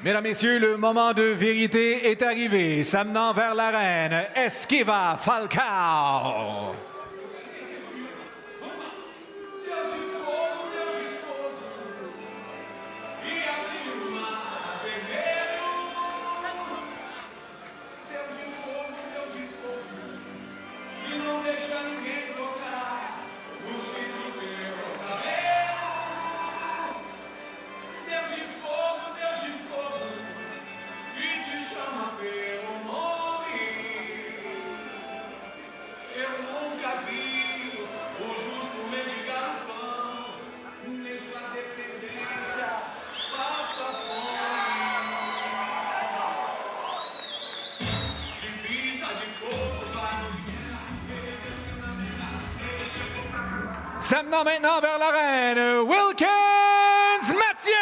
Mesdames, Messieurs, le moment de vérité est arrivé. S'amenant vers l'arène, Esquiva, Falcao. S'amenant maintenant vers l'arène, Wilkens, Mathieu!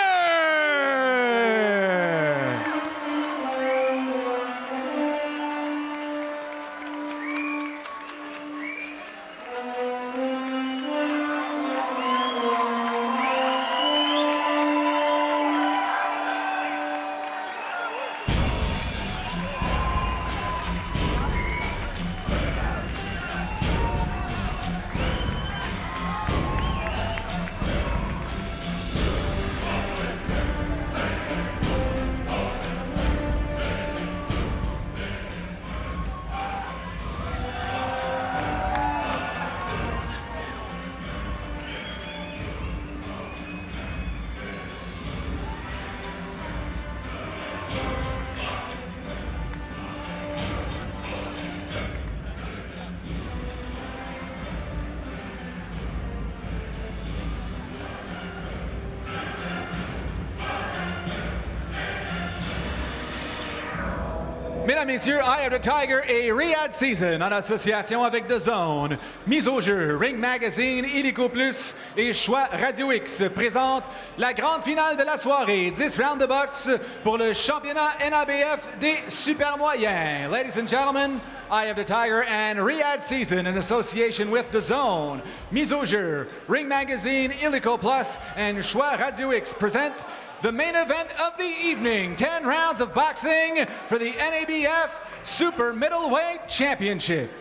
Mesdames, Messieurs, Eye of the Tiger et Riyadh Season en association avec The Zone. Mise au jeu, Ring Magazine, Illico Plus et Choix Radio X présentent la grande finale de la soirée. 10 rounds de boxe pour le championnat NABF des super moyens. Ladies and gentlemen, Eye of the Tiger and Riyadh Season in association with The Zone. Mise au jeu, Ring Magazine, Illico Plus and Choix Radio X present the main event of the evening, 10 rounds of boxing for the NABF Super Middleweight Championship.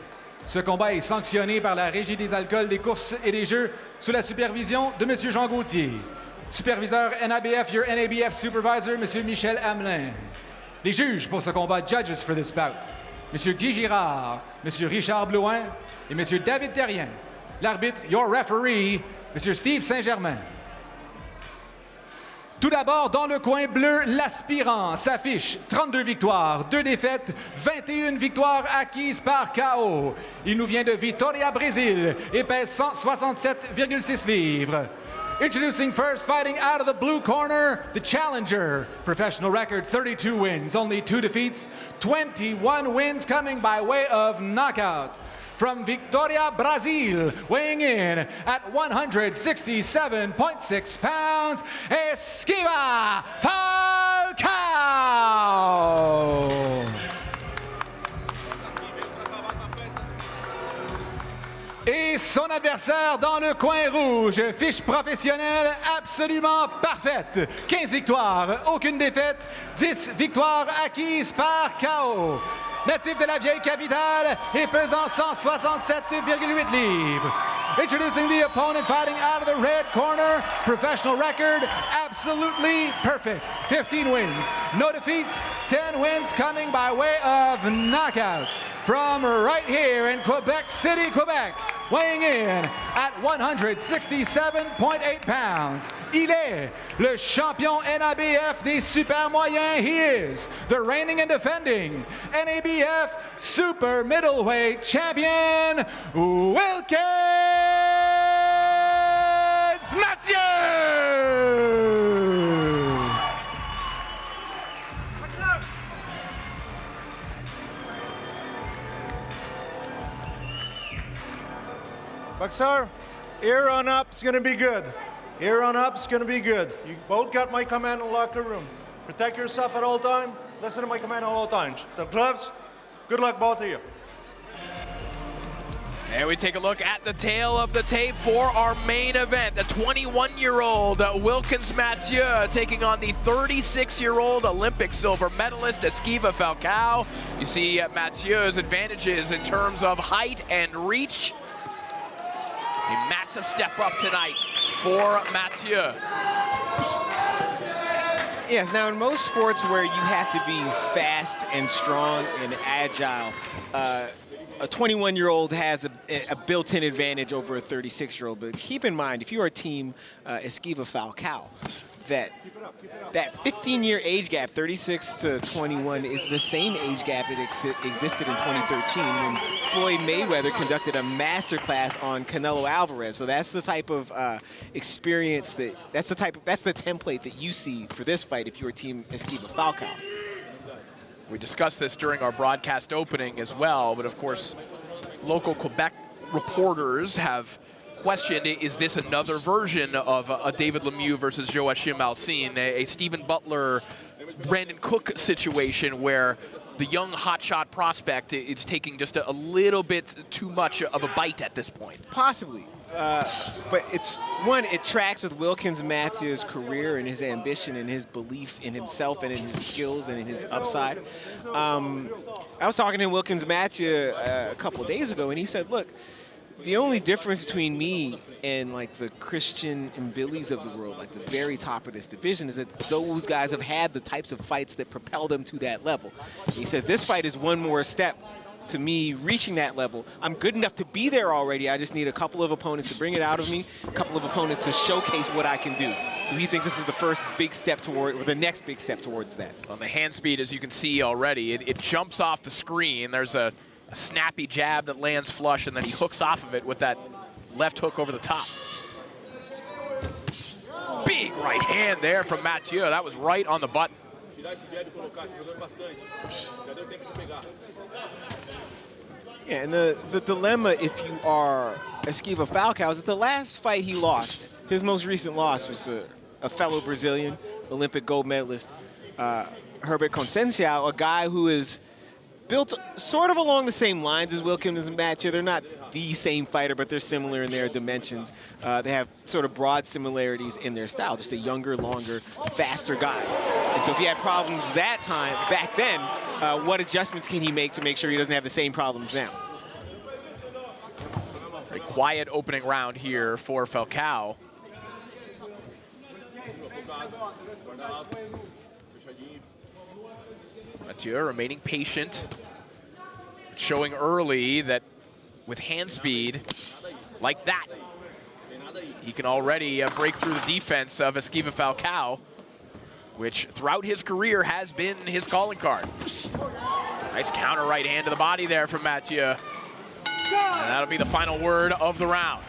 Ce combat est sanctionné par la Régie des alcools, des courses et des jeux sous la supervision de M. Jean Gauthier. Superviseur NABF, your NABF Supervisor, M. Michel Hamelin. Les juges pour ce combat, judges for this bout, M. Guy Girard, M. Richard Blouin et M. David Terrien. L'arbitre, your referee, M. Steve Saint-Germain. Tout d'abord, dans le coin bleu, l'aspirant s'affiche 32 victoires, 2 défaites, 21 victoires acquises par KO. Il nous vient de Vitória, Brésil et pèse 167,6 livres. Introducing first, fighting out of the blue corner, the challenger. Professional record, 32 wins, only 2 defeats, 21 wins coming by way of knockout. From Vitória, Brazil, weighing in at 167.6 pounds, Esquiva, Falcao! Et son adversaire dans le coin rouge, fiche professionnelle absolument parfaite. 15 victoires, aucune défaite, 10 victoires acquises par KO. Natif de la vieille capitale et pesant 167,8 livres. Introducing the opponent fighting out of the red corner. Professional record, absolutely perfect. 15 wins, no defeats, 10 wins coming by way of knockout. From right here in Quebec City, Quebec, weighing in at 167.8 pounds. Il est le champion NABF des super moyens. He is the reigning and defending NABF Super Middleweight Champion, Wilkens Mathieu! Boxer, here on up is going to be good. Here on up is going to be good. You both got my command in the locker room. Protect yourself at all times. Listen to my command at all times. The gloves, good luck both of you. And we take a look at the tail of the tape for our main event. The 21-year-old Wilkens Mathieu taking on the 36-year-old Olympic silver medalist Esquiva Falcao. You see Mathieu's advantages in terms of height and reach. A massive step up tonight for Mathieu. Yes, now in most sports where you have to be fast and strong and agile, a 21-year-old has a built-in advantage over a 36-year-old. But keep in mind, if you are Team Esquiva Falcao, that 15-year age gap, 36 to 21, is the same age gap that existed in 2013 when Floyd Mayweather conducted a masterclass on Canelo Alvarez. So that's the type of experience that's the template that you see for this fight if you were Team Esquiva Falcao. We discussed this during our broadcast opening as well, but of course, local Quebec reporters have questioned, is this another version of a David Lemieux versus Joachim Alcine, a Stephen Butler, Brandon Cook situation where the young hotshot prospect is taking just a little bit too much of a bite at this point? Possibly. But it tracks with Wilkens Mathieu's career and his ambition and his belief in himself and in his skills and in his upside. I was talking to Wilkens Mathieu a couple of days ago, and he said, look, the only difference between me and like the Christian and Billies of the world, like the very top of this division, is that those guys have had the types of fights that propel them to that level. He said, this fight is one more step to me reaching that level. I'm good enough to be there already. I just need a couple of opponents to bring it out of me, a couple of opponents to showcase what I can do. So he thinks this is the first big step toward, or the next big step towards that. On the hand speed, as you can see already, it jumps off the screen. There's a snappy jab that lands flush, and then he hooks off of it with that left hook over the top. Big right hand there from Mathieu. That was right on the button. Yeah, and the dilemma if you are Esquiva Falcao is that the last fight he lost, his most recent loss was a fellow Brazilian Olympic gold medalist, Herbert Conceição, a guy who is built sort of along the same lines as Wilkens Mathieu. They're not the same fighter, but they're similar in their dimensions. They have sort of broad similarities in their style, just a younger, longer, faster guy. And so if he had problems back then, what adjustments can he make to make sure he doesn't have the same problems now? Very quiet opening round here for Falcao. Mathieu remaining patient, showing early that with hand speed like that, he can already break through the defense of Esquiva Falcao, which throughout his career has been his calling card. Nice counter right hand to the body there from Mathieu. And that'll be the final word of the round.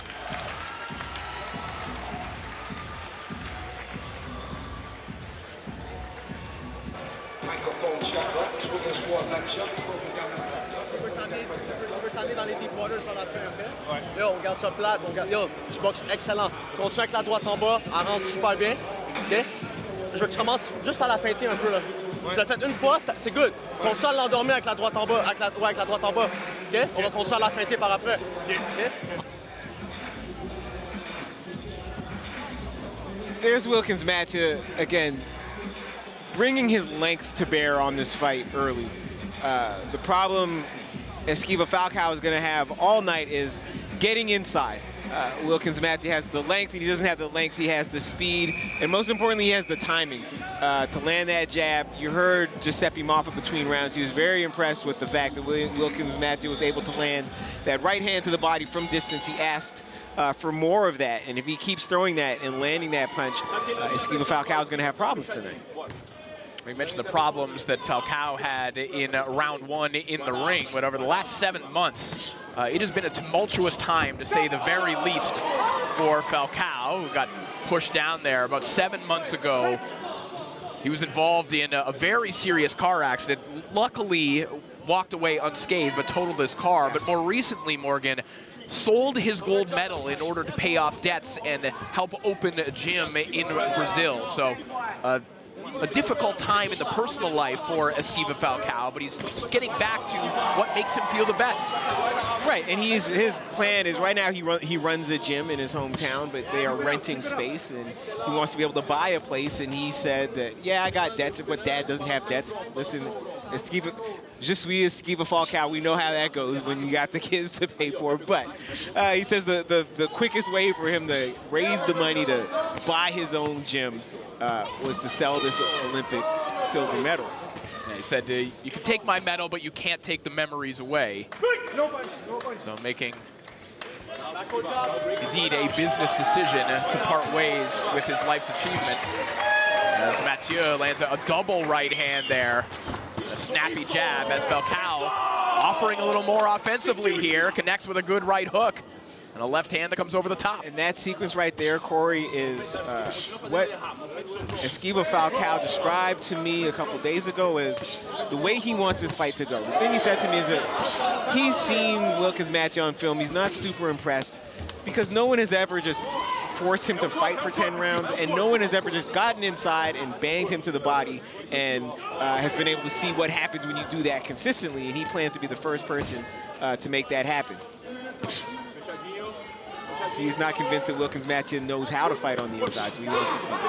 Yo, on garde ça plate, yo, tu boxes excellent. Continue avec la droite en bas, elle rentre super bien. OK? Je veux que tu commences juste à la feinter un peu là. Tu l'as fait une fois, c'est good. Continue à l'endormir avec la droite en bas, avec la droite en bas. OK? On va continuer à la feinter par après. OK? There's Wilkens Mathieu again, bringing his length to bear on this fight early. The problem Esquiva Falcao is going to have all night is getting inside. Wilkens Mathieu has the length, and he doesn't have the length, he has the speed, and most importantly, he has the timing to land that jab. You heard Giuseppe Moffa between rounds. He was very impressed with the fact that Wilkens Mathieu was able to land that right hand to the body from distance. He asked for more of that, and if he keeps throwing that and landing that punch, Esquiva Falcao is going to have problems tonight. We mentioned the problems that Falcao had in round one in the ring, but over the last 7 months, it has been a tumultuous time, to say the very least, for Falcao, who got pushed down there about 7 months ago. He was involved in a very serious car accident, luckily walked away unscathed, but totaled his car. But more recently, Morgan sold his gold medal in order to pay off debts and help open a gym in Brazil. So a difficult time in the personal life for Esquiva Falcao, but he's getting back to what makes him feel the best. Right, and his plan is right now he runs a gym in his hometown, but they are renting space, and he wants to be able to buy a place. And he said that, yeah, I got debts, but Dad doesn't have debts. Listen, Esquiva, je suis Esquiva Falcao. We know how that goes when you got the kids to pay for. But he says the quickest way for him to raise the money to buy his own gym was to sell this Olympic silver medal. Yeah, he said, you can take my medal, but you can't take the memories away. So making, indeed, a business decision to part ways with his life's achievement. As Mathieu lands a double right hand there. A snappy jab as Falcao offering a little more offensively here, connects with a good right hook. And a left hand that comes over the top. And that sequence right there, Corey, is what Esquiva Falcao described to me a couple days ago as the way he wants his fight to go. The thing he said to me is that he's seen Wilkens' match on film. He's not super impressed because no one has ever just forced him to fight for 10 rounds, and no one has ever just gotten inside and banged him to the body and has been able to see what happens when you do that consistently, and he plans to be the first person to make that happen. He's not convinced that Wilkens Mathieu knows how to fight on the inside, so he wants to see it.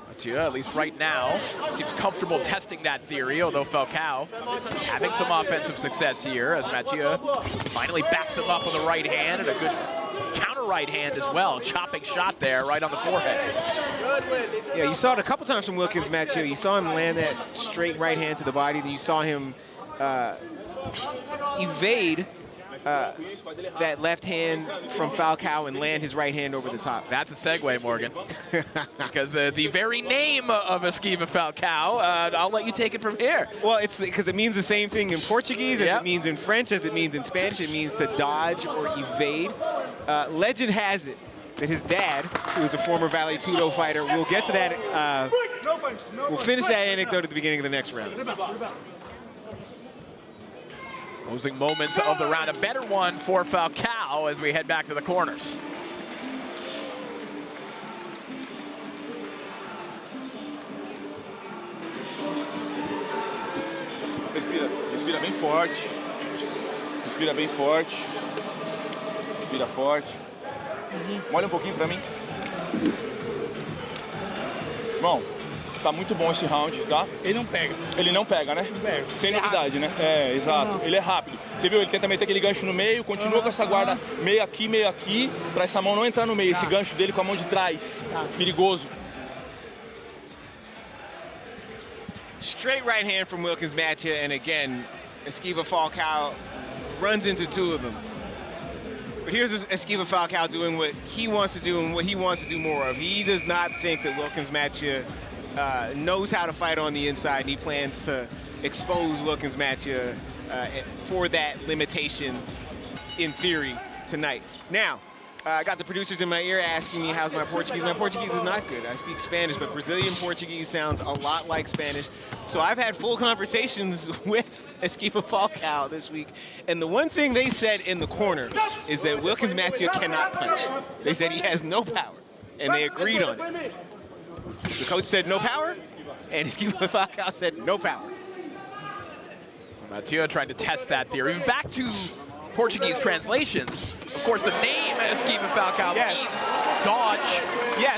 Mathieu, at least right now, seems comfortable testing that theory, although Falcao having some offensive success here as Mathieu finally backs him up with a right hand and a good counter right hand as well. Chopping shot there right on the forehead. Yeah, you saw it a couple times from Wilkens Mathieu. You saw him land that straight right hand to the body, then you saw him evade that left hand from Falcao and land his right hand over the top. That's a segue, Morgan. Because the very name of Esquiva Falcao, I'll let you take it from here. Well, it's because it means the same thing in Portuguese as it means in French, as it means in Spanish. It means to dodge or evade. Legend has it that his dad, who was a former Vale Tudo fighter, we'll get to that. We'll finish that anecdote at the beginning of the next round. Closing moments of the round. A better one for Falcao as we head back to the corners. Respira, respira bem forte. Respira bem forte. Respira forte. Olha pouquinho pra mim. Bom, tá muito bom esse round, tá? Ele não pega. Ele não pega, né? Não pega. Sem novidade, né? É, exato. Não. Ele é rápido. Você viu? Ele tenta meter aquele gancho no meio, continua com essa guarda meio aqui, pra essa mão não entrar no meio. Esse gancho dele com a mão de trás. Perigoso. Straight right hand from Wilkens Mathieu, and again, Esquiva Falcao runs into two of them. But here's Esquiva Falcao doing what he wants to do and what he wants to do more of. He does not think that Wilkens Mathieu knows how to fight on the inside, and he plans to expose Wilkens Mathieu for that limitation in theory tonight. Now, I got the producers in my ear asking me how's my Portuguese. My Portuguese is not good. I speak Spanish, but Brazilian Portuguese sounds a lot like Spanish. So I've had full conversations with Esquiva Falcao this week, and the one thing they said in the corner is that Wilkens Mathieu cannot punch. They said he has no power, and they agreed on it. The coach said no power, and Esquiva Falcao said no power. Mathieu trying to test that theory. Back to Portuguese translations. Of course, the name Esquiva Falcao means dodge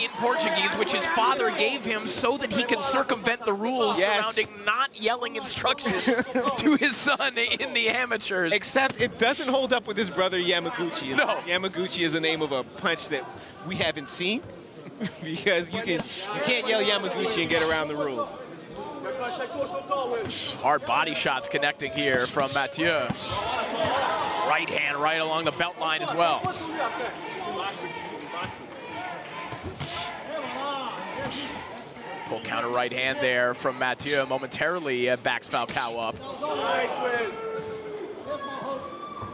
in Portuguese, which his father gave him so that he can circumvent the rules surrounding not yelling instructions to his son in the amateurs. Except it doesn't hold up with his brother Yamaguchi. No. Yamaguchi is the name of a punch that we haven't seen because you can't yell Yamaguchi and get around the rules. Hard body shots connecting here from Mathieu. Right hand right along the belt line as well. Full counter right hand there from Mathieu. Momentarily backs Falcao up.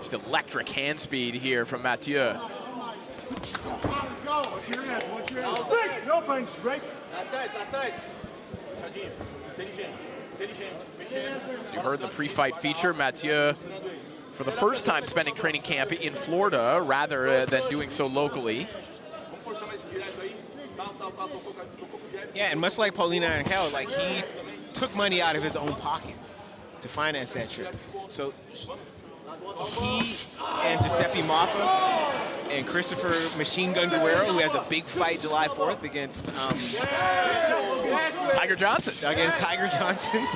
Just electric hand speed here from Mathieu. No punch, break. As you heard in the pre-fight feature, Mathieu, for the first time spending training camp in Florida rather than doing so locally. Yeah, and much like Paulina and Kel, like he took money out of his own pocket to finance that trip. So he and Giuseppe Maffa and Christopher Machine Gun Guerrero, who has a big fight July 4th against Tiger Johnson. Against Tiger Johnson.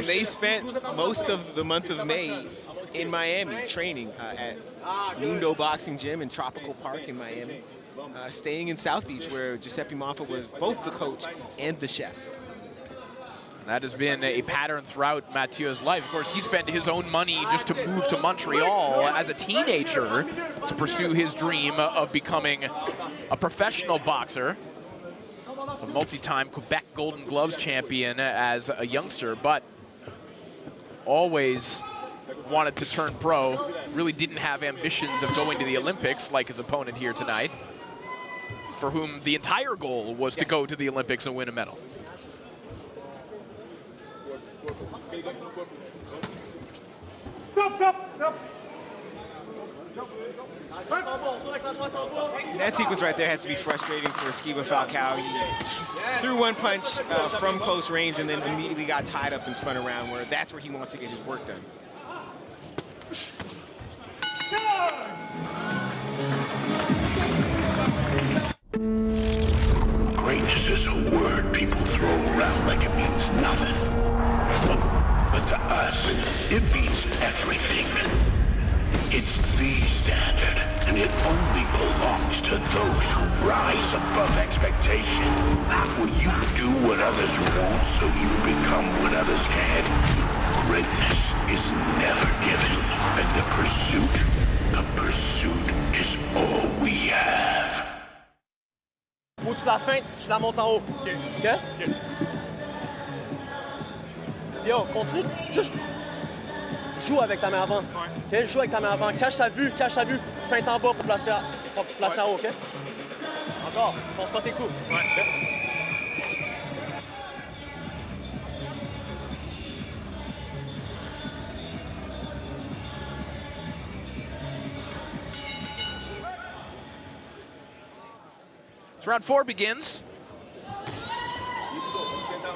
They spent most of the month of May in Miami training at Mundo Boxing Gym in Tropical Park in Miami, staying in South Beach where Giuseppe Maffa was both the coach and the chef. That has been a pattern throughout Mathieu's life. Of course, he spent his own money just to move to Montreal as a teenager to pursue his dream of becoming a professional boxer. A multi-time Quebec Golden Gloves champion as a youngster, but always wanted to turn pro. Really didn't have ambitions of going to the Olympics like his opponent here tonight, for whom the entire goal was to go to the Olympics and win a medal. That sequence right there has to be frustrating for Esquiva Falcao. He threw one punch from close range and then immediately got tied up and spun around, where that's where he wants to get his work done. Greatness is a word people throw around like it means nothing. But to us, it means everything. It's the standard, and it only belongs to those who rise above expectation. Will you do what others won't so you become what others can't? Greatness is never given, and the pursuit is all we have. Faut que tu la feintes, tu la montes en haut. OK? Yo, continue. Juste joue avec ta main avant. OK? Joue avec ta main avant. Cache sa vue. Feinte en bas pour placer en haut, OK? Encore. Pense pas tes coups. OK? So round 4 begins.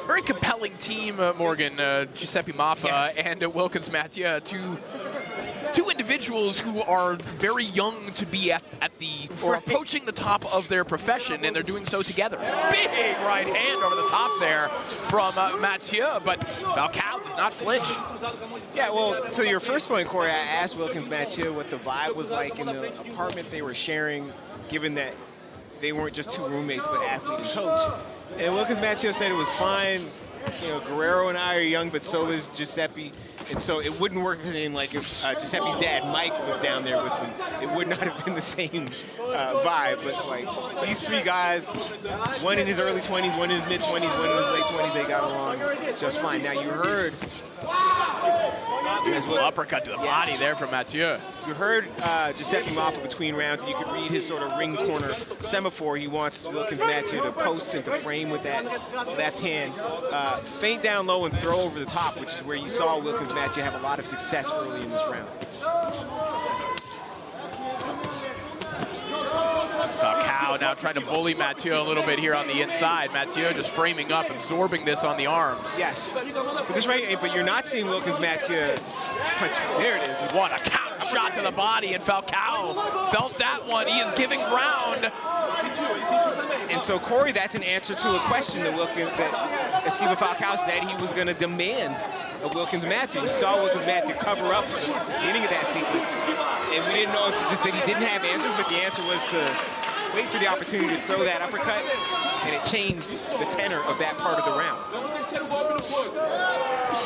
Very compelling team, Morgan. Giuseppe Maffa and Wilkens Mathieu, two individuals who are very young to be at the, or approaching the top of their profession, and they're doing so together. Big right hand over the top there from Mathieu, but Falcao does not flinch. Yeah, well, to your first point, Corey, I asked Wilkens Mathieu what the vibe was like in the apartment they were sharing, given that they weren't just two roommates, but athlete and coach. And Wilkens Mathieu said it was fine. You know, Guerrero and I are young, but so is Giuseppe. And so it wouldn't work for him like if Giuseppe's dad, Mike, was down there with him. It would not have been the same vibe. But like these three guys, one in his early 20s, one in his mid-20s, one in his late 20s, they got along just fine. Now you heard... There's a little uppercut to the body there from Mathieu. You heard Giuseppe Maffa between rounds, and you could read his sort of ring corner semaphore. He wants Wilkens Mathieu to post and to frame with that left hand. Feint down low and throw over the top, which is where you saw Wilkens Mathieu have a lot of success early in this round. Falcao now trying to bully Mathieu a little bit here on the inside. Mathieu just framing up, absorbing this on the arms. Yes. But you're not seeing Wilkens Mathieu punch. There it is. What a counter shot to the body, and Falcao felt that one. He is giving ground. And so, Corey, that's an answer to a question that Esquiva Falcao said he was going to demand of Wilkens Mathieu. You saw Wilkens Mathieu cover up at the beginning of that sequence. And we didn't know if it just that he didn't have answers, but the answer was to wait for the opportunity to throw that uppercut, and it changed the tenor of that part of the round.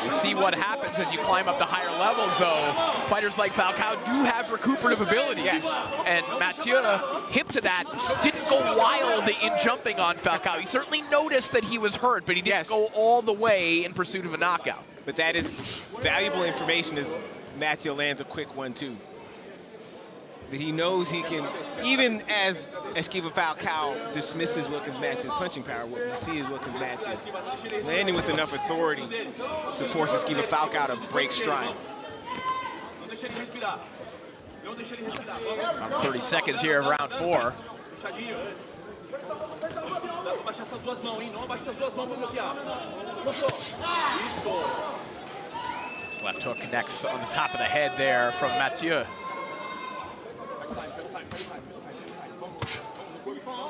You see what happens as you climb up to higher levels, though. Fighters like Falcao do have recuperative abilities. Yes. And Mathieu, hip to that, didn't go wild in jumping on Falcao. He certainly noticed that he was hurt, but he didn't go all the way in pursuit of a knockout. But that is valuable information as Mathieu lands a quick 1-2. That he knows he can, even as Esquiva Falcao dismisses Wilkens Mathieu's punching power, what we see is Wilkens Mathieu landing with enough authority to force Esquiva Falcao to break stride. 30 seconds here of round 4. essas duas mãos, hein? Não abaixa essas duas mãos para bloquear. Isso. This left hook connects on the top of the head there from Mathieu.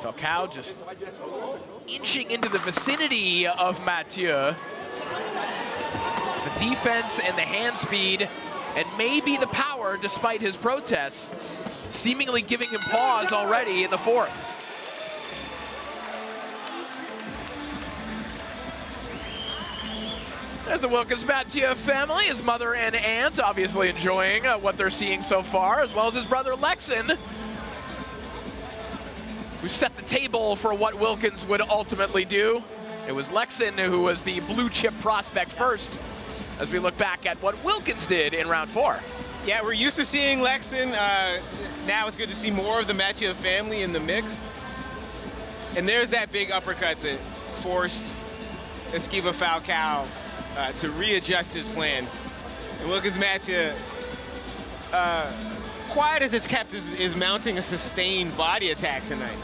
Falcao just inching into the vicinity of Mathieu. The defense and the hand speed and maybe the power, despite his protests, seemingly giving him pause already in the fourth. There's the Wilkens Mathieu family, his mother and aunt obviously enjoying what they're seeing so far, as well as his brother Lexin, who set the table for what Wilkens would ultimately do. It was Lexin who was the blue chip prospect first, as we look back at what Wilkens did in round 4. Yeah, we're used to seeing Lexin. Now it's good to see more of the Mathieu family in the mix. And there's that big uppercut that forced Esquiva Falcao to readjust his plans. And Wilkens Mathieu, quiet as it's kept, is mounting a sustained body attack tonight.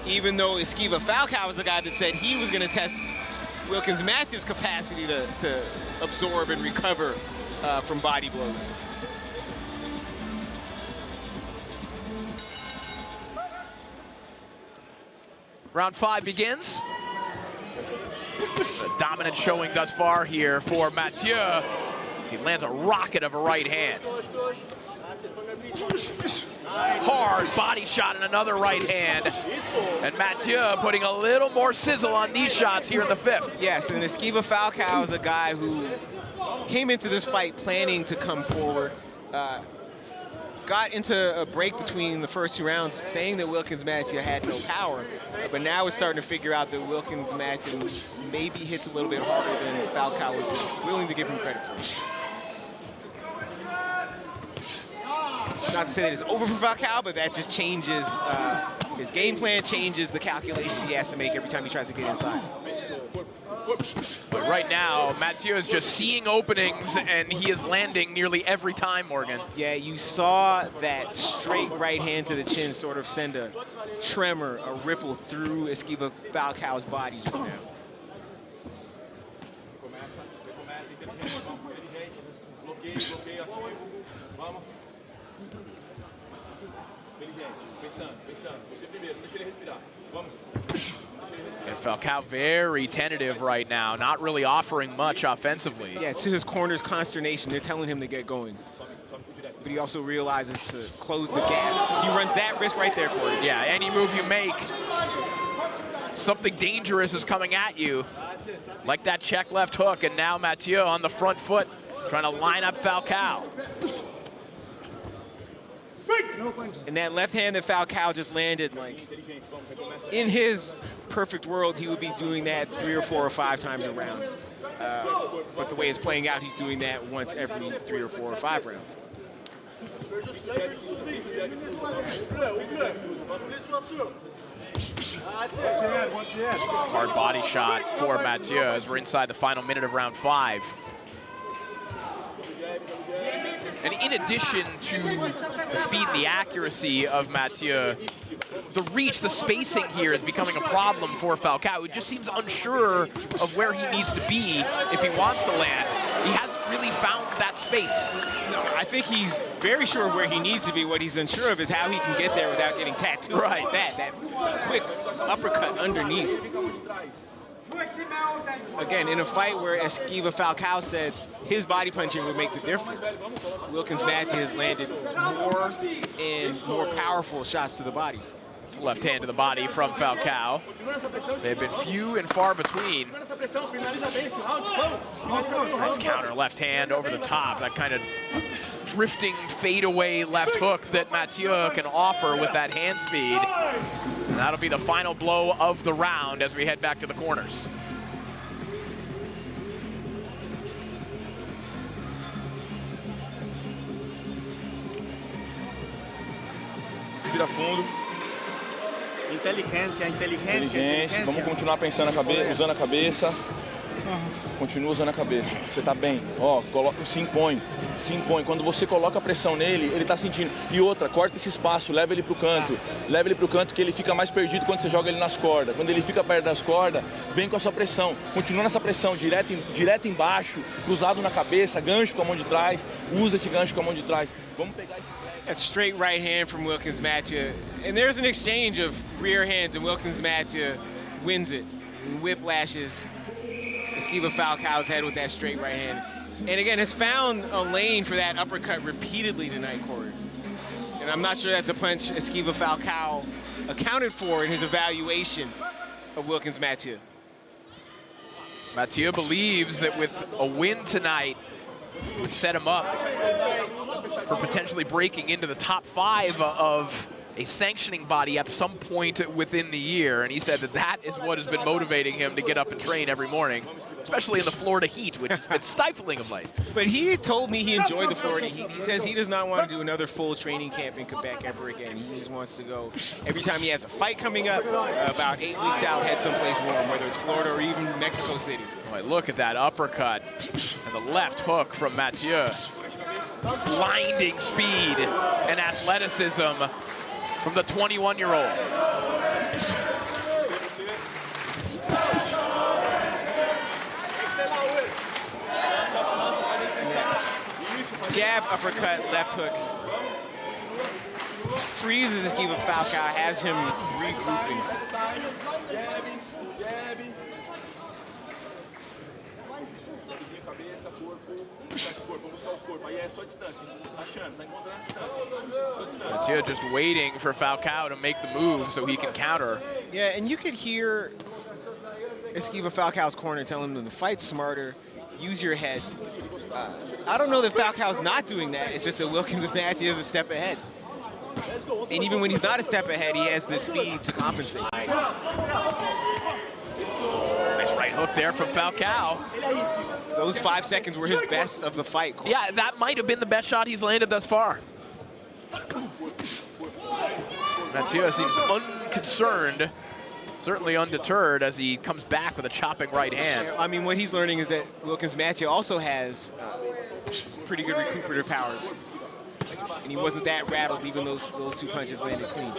Even though Esquiva Falcao was the guy that said he was going to test Wilkens Mathieu's capacity to absorb and recover from body blows. Round 5 begins. A dominant showing thus far here for Mathieu. He lands a rocket of a right hand. Hard body shot and another right hand. And Mathieu putting a little more sizzle on these shots here in the 5th. Yes, and Esquiva Falcao is a guy who came into this fight planning to come forward. Got into a break between the first 2 rounds saying that Wilkens Mathieu had no power, but now we're starting to figure out that Wilkens Mathieu maybe hits a little bit harder than Falcao was willing to give him credit for. Not to say that it's over for Falcao, but that just changes, his game plan changes the calculations he has to make every time he tries to get inside. But right now, Mathieu is just seeing openings, and he is landing nearly every time, Morgan. Yeah, you saw that straight right hand to the chin sort of send a tremor, a ripple through Esquiva Falcao's body just now. And Falcao very tentative right now, not really offering much offensively. Yeah, to his corner's consternation, they're telling him to get going. But he also realizes to close the gap. He runs that risk right there for you. Yeah, any move you make, something dangerous is coming at you. Like that check left hook, and now Mathieu on the front foot, trying to line up Falcao. And that left hand that Falcao just landed, like, in his perfect world, he would be doing that 3 or 4 or 5 times a round. But the way it's playing out, he's doing that once every 3 or 4 or 5 rounds. Hard body shot for Mathieu as we're inside the final minute of round 5. And in addition to the speed and the accuracy of Mathieu, the reach, the spacing here is becoming a problem for Falcao. He just seems unsure of where he needs to be if he wants to land. He hasn't really found that space. No, I think he's very sure of where he needs to be. What he's unsure of is how he can get there without getting tattooed. Right. That quick uppercut underneath. Again, in a fight where Esquiva Falcao said his body punching would make the difference, Wilkens Mathieu has landed more and more powerful shots to the body. Left hand to the body from Falcao. They've been few and far between. Nice counter left hand over the top. That kind of drifting fadeaway left hook that Mathieu can offer with that hand speed. And that'll be the final blow of the round as we head back to the corners. Respira fundo. Inteligência. Vamos continuar pensando usando a cabeça. Continua usando a cabeça. Você tá bem. Ó, se impõe. Se impõe. Quando você coloca pressão nele, ele tá sentindo. E outra, corta esse espaço, leva ele pro canto. Leva ele pro canto que ele fica mais perdido quando você joga ele nas cordas. Quando ele fica perto das cordas, vem com a sua pressão. Continua nessa pressão, direto embaixo, cruzado na cabeça, gancho com a mão de trás. Usa esse gancho com a mão de trás. Vamos pegar esse... That straight right hand from Wilkens Mathieu. And there's an exchange of rear hands, and Wilkens Mathieu wins it. And whiplashes Esquiva Falcao's head with that straight right hand. And again, has found a lane for that uppercut repeatedly tonight, Corey. And I'm not sure that's a punch Esquiva Falcao accounted for in his evaluation of Wilkens Mathieu. Mathieu believes that with a win tonight, would set him up for potentially breaking into the top 5 of a sanctioning body at some point within the year. And he said that that is what has been motivating him to get up and train every morning, especially in the Florida heat, which has been stifling of late. But he told me he enjoyed the Florida heat. He says he does not want to do another full training camp in Quebec ever again. He just wants to go every time he has a fight coming up, about 8 weeks out, head someplace warm, whether it's Florida or even Mexico City. Boy, look at that uppercut and the left hook from Mathieu. Blinding speed and athleticism from the 21-year-old. Jab, uppercut, left hook. Freezes Esquiva Falcao, has him regrouping. Mathieu just waiting for Falcao to make the move so he can counter. Yeah, and you could hear Esquiva Falcao's corner telling him to fight smarter, use your head. I don't know that Falcao's not doing that. It's just that Wilkens Mathieu is a step ahead. And even when he's not a step ahead, he has the speed to compensate. Nice right hook there from Falcao. Those 5 seconds were his best of the fight. Yeah, that might have been the best shot he's landed thus far. Mathieu seems unconcerned, certainly undeterred as he comes back with a chopping right hand. I mean, what he's learning is that Wilkens Mathieu also has pretty good recuperative powers. And he wasn't that rattled, even those 2 punches landed clean.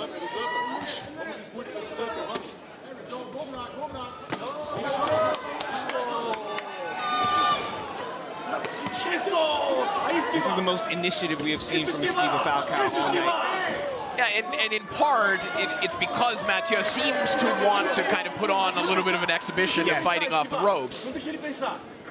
This is the most initiative we have seen from Esquiva Falcao all night. Yeah, and in part, it's because Mathieu seems to want to kind of put on a little bit of an exhibition of fighting off the ropes.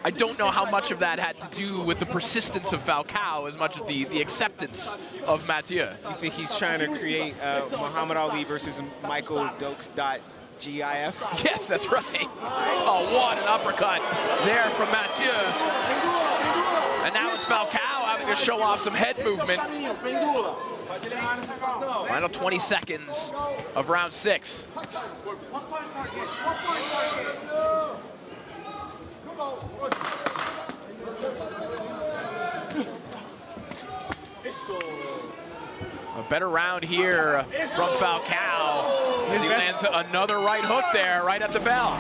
I don't know how much of that had to do with the persistence of Falcao as much as the acceptance of Mathieu. You think he's trying to create Muhammad Ali versus Michael Dokes.GIF? Yes, that's right. Oh, what an uppercut there from Mathieu. And now it's Falcao having to show off some head movement. Final 20 seconds of round 6. A better round here from Falcao as he lands another right hook there right at the bell.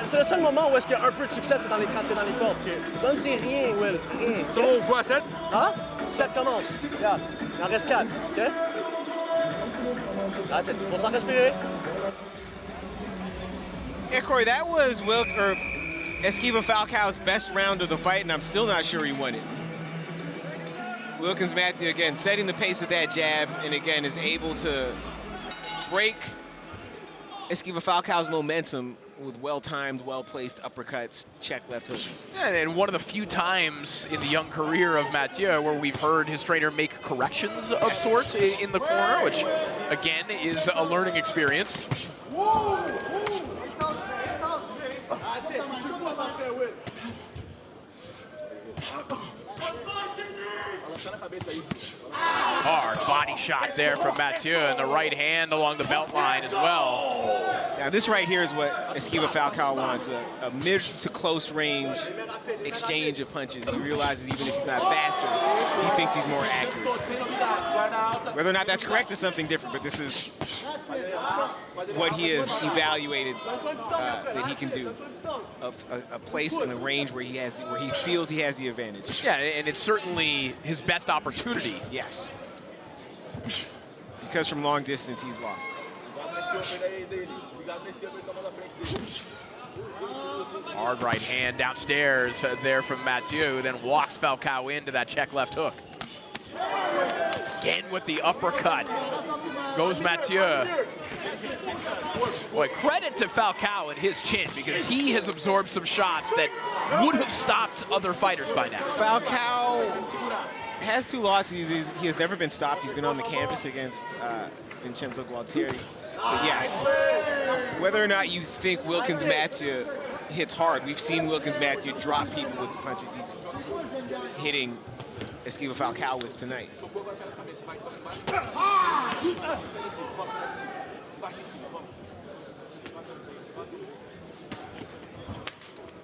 C'est le seul moment où est-ce qu'il y a un peu de succès, c'est quand t'es dans les cordes. Donne, c'est rien, Will. Rien. So, on voit 7? Hein? 7 commence. Regarde. Il en reste 4. OK? That's it. On s'en respirer. Yeah, Corey, that was Esquiva Falcao's best round of the fight, and I'm still not sure he won it. Wilkens Mathieu, again, setting the pace with that jab, and again, is able to break Esquiva Falcao's momentum with well-timed, well-placed uppercuts, check left hooks. Yeah, and one of the few times in the young career of Mathieu where we've heard his trainer make corrections of sorts in the corner, which, again, is a learning experience. Hard body shot there from Mathieu, and the right hand along the belt line as well. Now this right here is what Esquiva Falcao wants, a mid to close range exchange of punches. He realizes even if he's not faster, he thinks he's more accurate. Whether or not that's correct is something different, but this is what he has evaluated that he can do. A place in a range where he feels he has the advantage. Yeah, and it's certainly his best opportunity. Yes. Because from long distance, he's lost. Hard right hand downstairs there from Mathieu, then walks Falcao into that check left hook. Again with the uppercut. Goes Mathieu. Boy, credit to Falcao and his chin, because he has absorbed some shots that would have stopped other fighters by now. Falcao has 2 losses. He has never been stopped. He's been on the canvas against Vincenzo Gualtieri. But yes, whether or not you think Wilkens Mathieu hits hard, we've seen Wilkens Mathieu drop people with the punches he's hitting Esquiva Falcao with tonight.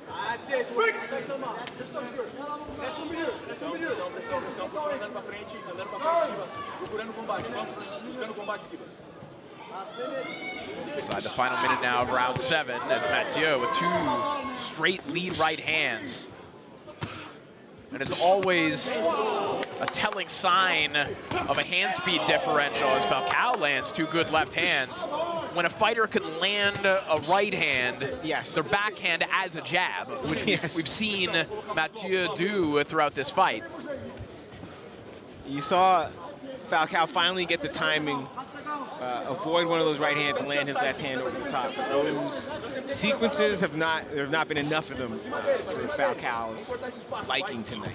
That's it. Inside the final minute now of round 7, as Mathieu with 2 straight lead right hands. And it's always a telling sign of a hand speed differential as Falcao lands 2 good left hands. When a fighter can land a right hand, yes, their backhand as a jab, which we've seen Mathieu do throughout this fight. You saw Falcao finally get the timing, avoid one of those right hands and land his left hand over the top. But those sequences there have not been enough of them for Falcao's liking tonight.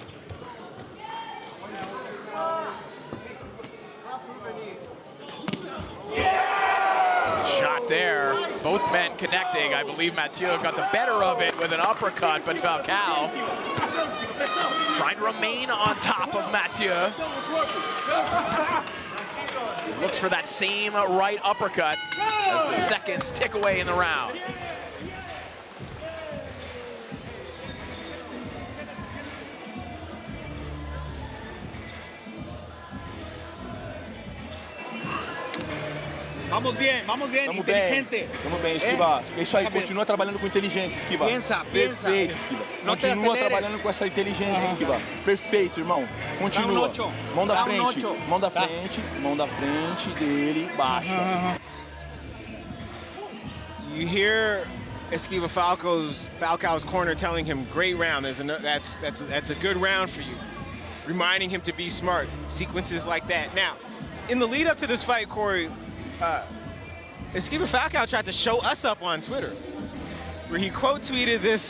Shot there, both men connecting. I believe Mathieu got the better of it with an uppercut, but Falcao trying to remain on top of Mathieu. Looks for that same right uppercut as the seconds tick away in the round. Vamos bien, inteligente. Estamos bem, Esquiva. É isso aí, continua trabalhando com inteligência, Esquiva. Pensa. Perfeito, Esquiva. Continua trabalhando com essa inteligência, Esquiva. Perfeito, irmão. Continua. Mão da frente, mão da frente dele, baixa. You hear Esquiva Falcao's corner telling him, "Great round. That's a good round for you," reminding him to be smart. Sequences like that. Now, in the lead up to this fight, Corey, Esquiva Falcao tried to show us up on Twitter, where he quote tweeted this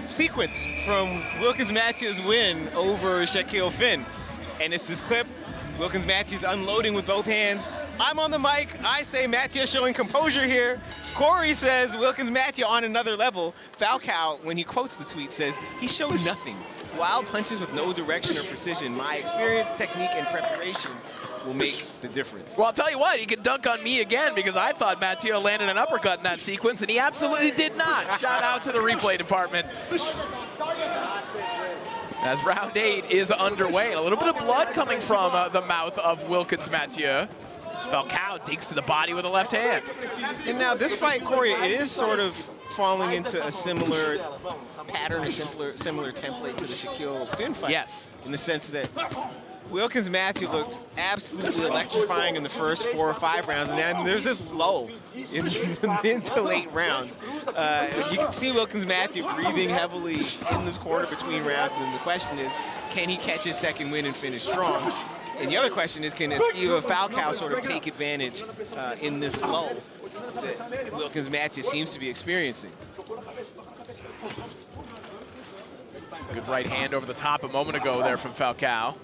sequence from Wilkens Mathieu's win over Shaquille Finn. And it's this clip, Wilkens Mathieu's unloading with both hands. I'm on the mic, I say Mathieu showing composure here. Corey says Wilkens Mathieu on another level. Falcao, when he quotes the tweet, says, he showed nothing. Wild punches with no direction or precision. My experience, technique, and preparation will make the difference. Well, I'll tell you what, he could dunk on me again, because I thought Mathieu landed an uppercut in that sequence, and he absolutely did not. Shout out to the replay department. As round 8 is underway, and a little bit of blood coming from the mouth of Wilkens Mathieu. Falcao digs to the body with a left hand. And now this fight, Corey, it is sort of falling into a similar pattern, a similar template to the Shaquille Finn fight. Yes. In the sense that Wilkens Mathieu looked absolutely electrifying in the first 4 or 5 rounds, and then there's this lull in the mid to late rounds. You can see Wilkens Mathieu breathing heavily in this corner between rounds, and then the question is, can he catch his second win and finish strong? And the other question is, can Esquiva Falcao sort of take advantage in this lull that Wilkens Mathieu seems to be experiencing? Good right hand over the top a moment ago there from Falcao.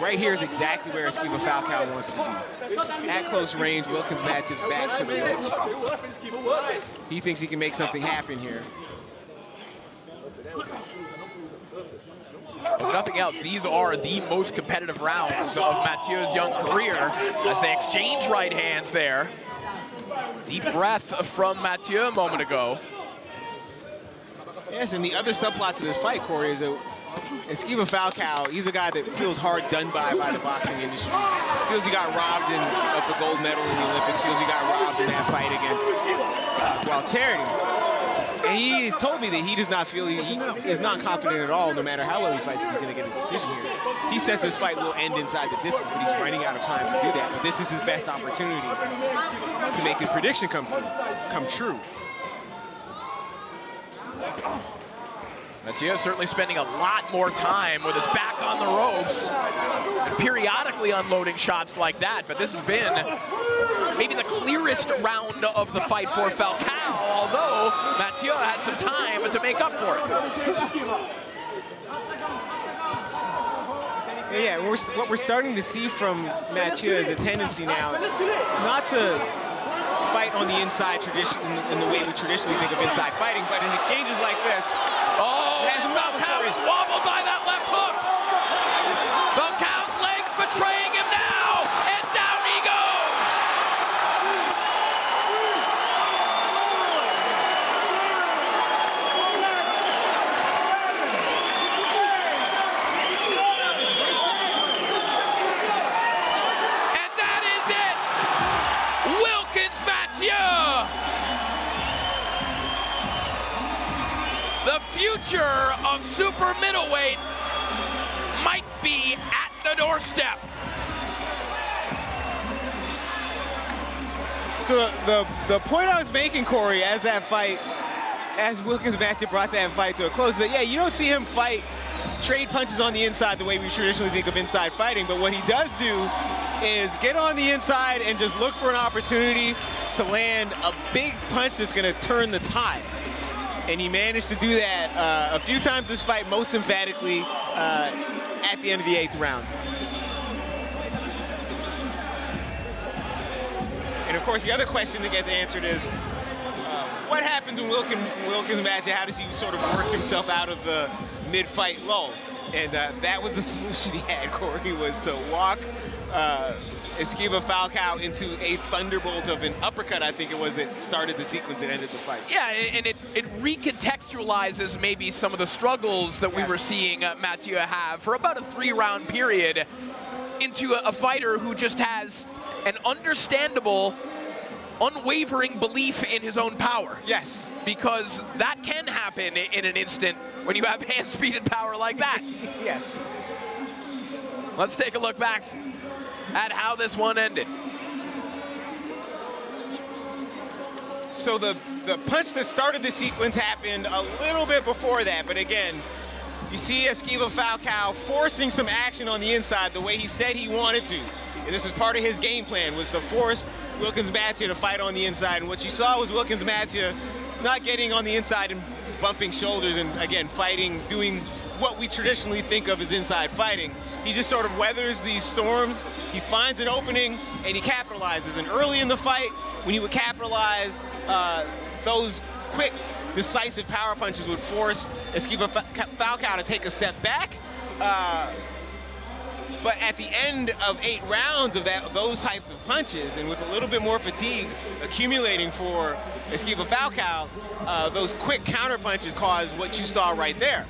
right here is exactly where Esquiva Falcao wants to be. At close range, Wilkens Mathieu's back to the ropes. He thinks he can make something happen here. If nothing else, these are the most competitive rounds of Mathieu's young career as they exchange right hands there. Deep breath from Mathieu a moment ago. Yes, and the other subplot to this fight, Corey, is that Esquiva Falcao, he's a guy that feels hard done by the boxing industry. Feels he got robbed of the gold medal in the Olympics. Feels he got robbed in that fight against Gualtieri. And he told me that he does not feel, he is not confident at all, no matter how well he fights, he's going to get a decision here. He says this fight will end inside the distance, but he's running out of time to do that. But this is his best opportunity to make his prediction come true. Mathieu certainly spending a lot more time with his back on the ropes and periodically unloading shots like that, but this has been maybe the clearest round of the fight for Falcao, although Mathieu has some time to make up for it. Yeah, what we're starting to see from Mathieu is a tendency now not to fight on the inside in the way we traditionally think of inside fighting, but in exchanges like this, Falcao is wobbled by that left hook. Falcao's legs betraying him now, and down he goes. And that is it. Wilkens Mathieu. The future of super middleweight might be at the doorstep. So the point I was making, Corey, as Wilkens Mathieu brought that fight to a close, is that, yeah, you don't see him trade punches on the inside the way we traditionally think of inside fighting, but what he does do is get on the inside and just look for an opportunity to land a big punch that's going to turn the tide. And he managed to do that a few times this fight, most emphatically at the end of the 8th round. And of course, the other question that gets answered is, what happens when Wilkens Mathieu, how does he sort of work himself out of the mid-fight lull? And that was the solution he had, Corey, was to walk Esquiva Falcao into a thunderbolt of an uppercut, I think it was, that started the sequence that ended the fight. Yeah, and it recontextualizes maybe some of the struggles that we were seeing Mathieu have for about a 3-round period into a fighter who just has an understandable, unwavering belief in his own power. Yes. Because that can happen in an instant when you have hand speed and power like that. Yes. Let's take a look back at how this one ended. So the punch that started the sequence happened a little bit before that, but again, you see Esquiva Falcao forcing some action on the inside the way he said he wanted to. And this was part of his game plan, was to force Wilkens Mathieu to fight on the inside. And what you saw was Wilkens Mathieu not getting on the inside and bumping shoulders and, again, fighting, doing what we traditionally think of as inside fighting. He just sort of weathers these storms. He finds an opening and he capitalizes. And early in the fight, when he would capitalize, those quick, decisive power punches would force Esquiva Falcao to take a step back. But at the end of 8 rounds of those types of punches, and with a little bit more fatigue accumulating for Esquiva Falcao, those quick counter punches caused what you saw right there.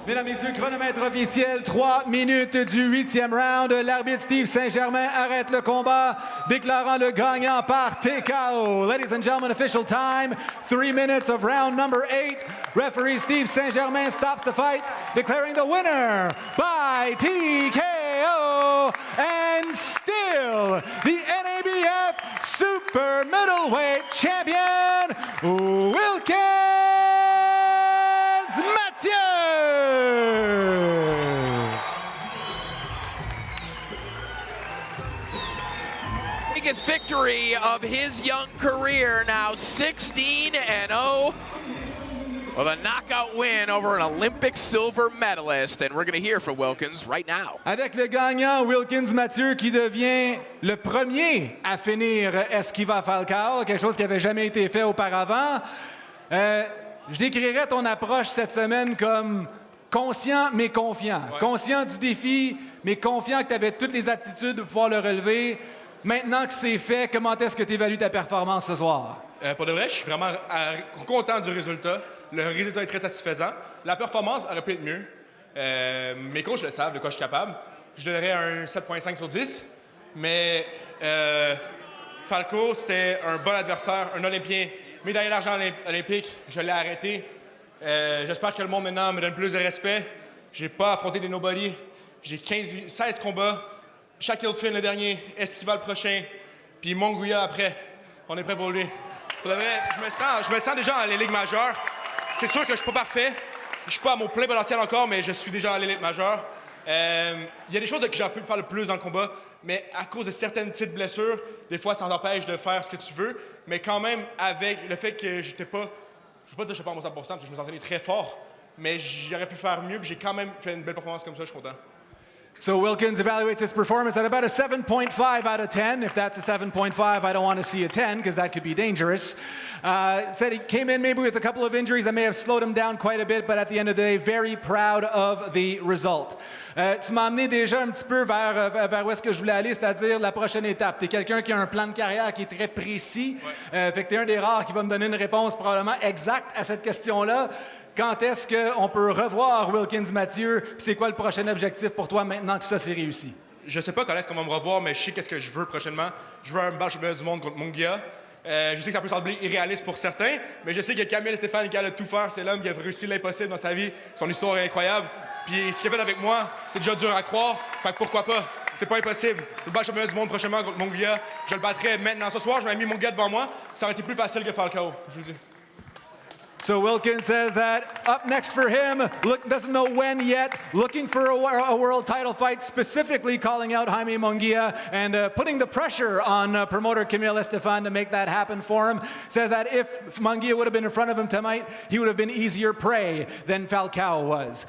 Mesdames, Messieurs, chronomètre officiel, 3 minutes du 8e round. L'arbitre Steve Saint-Germain arrête le combat, déclarant le gagnant par TKO. Ladies and gentlemen, official time, 3 minutes of round number 8. Referee Steve Saint-Germain stops the fight, declaring the winner by TKO, and still the NABF Super Middleweight Champion, Wilkens Mathieu. biggest victory of his young career, now 16-0. With a knockout win over an Olympic silver medalist. And we're going to hear from Wilkens right now. Avec le gagnant Wilkens Mathieu qui devient le premier à finir Esquiva Falcao, quelque chose qui n'avait jamais été fait auparavant. Je décrirais ton approche cette semaine comme conscient mais confiant. Ouais. Conscient du défi, mais confiant que tu avais toutes les aptitudes de pouvoir le relever. Maintenant que c'est fait, comment est-ce que tu évalues ta performance ce soir? Pour de vrai, je suis vraiment content du résultat. Le résultat est très satisfaisant. La performance aurait pu être mieux. Mes coachs le savent, de quoi je suis capable. Je donnerais un 7.5 sur 10. Mais Falcao, c'était un bon adversaire, un Olympien, médaillé d'argent olympique. Je l'ai arrêté. J'espère que le monde maintenant me donne plus de respect. J'ai pas affronté des nobody. J'ai 16 combats. Shaquille Finn le dernier, Esquiva le prochain, puis Munguia après. On est prêt pour lui. Pour de vrai, je me sens déjà dans les ligues majeures. C'est sûr que je suis pas parfait. Je suis pas à mon plein potentiel encore, mais je suis déjà dans les ligues majeures. Il y a des choses que j'aurais pu faire le plus dans le combat, mais à cause de certaines petites blessures, des fois, ça t'empêche de faire ce que tu veux. Mais quand même, avec le fait que j'étais pas... Je ne veux pas dire que je suis pas à mon 100%, parce que je me sentais très fort, mais j'aurais pu faire mieux, puis j'ai quand même fait une belle performance comme ça, je suis content. So Wilkens evaluates his performance at about a 7.5 out of 10. If that's a 7.5, I don't want to see a 10 because that could be dangerous. Said he came in maybe with a couple of injuries that may have slowed him down quite a bit, but at the end of the day, very proud of the result. Tu m'as amené déjà un petit peu vers où est-ce que je voulais aller, c'est-à-dire la prochaine étape. Tu es quelqu'un qui a un plan de carrière qui est très précis. Ouais. Fait que tu es un des rares qui va me donner une réponse probablement exacte à cette question-là. Quand est-ce qu'on peut revoir Wilkens Mathieu? C'est quoi le prochain objectif pour toi maintenant que ça s'est réussi? Je sais pas quand est-ce qu'on va me revoir, mais je sais qu'est-ce que je veux prochainement. Je veux un match championnat du monde contre Munguia. Je sais que ça peut sembler irréaliste pour certains, mais je sais que Camille Stéphane qui a tout faire, c'est l'homme qui a réussi l'impossible dans sa vie. Son histoire est incroyable. Puis ce qu'il a fait avec moi, c'est déjà dur à croire. Fait que pourquoi pas? C'est pas impossible. Le match championnat du monde prochainement contre Munguia, je le battrai maintenant. Ce soir, je m'ai mis Munguia devant moi. Ça aurait été plus facile que Falcao, je vous le dis. So Wilkens says that up next for him, doesn't know when yet, looking for a world title fight, specifically calling out Jaime Munguia and putting the pressure on promoter Camille Estefan to make that happen for him. Says that if Munguia would have been in front of him tonight, he would have been easier prey than Falcao was.